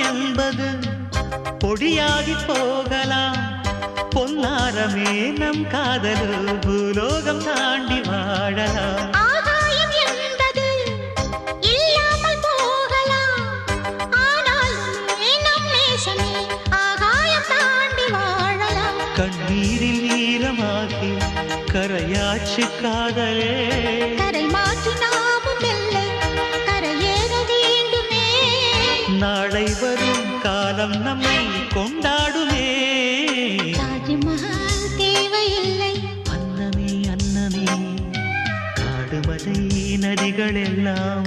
என்பது பொடியாகி போகலாம். பொன்னாரமே நம் காதல் பூலோகம் தாண்டி வாழலாம். ஆகாயம் என்பது இல்லாமல் போகலாம். ஆனால் நம் நேசமே ஆகாயம் தாண்டி வாழலாம். கண்ணீரில் ஈரமாகி கரையாச்சு காதலே. கரை மாற்றி நாமும் இல்லை கரையேற வேண்டுமே. நாளை வரும் காலம் நம்மை கொண்டாடுமே. தாஜ்மஹால் தேவையில்லை அன்னமே அன்னமே காடுமலை நதிகள் எல்லாம்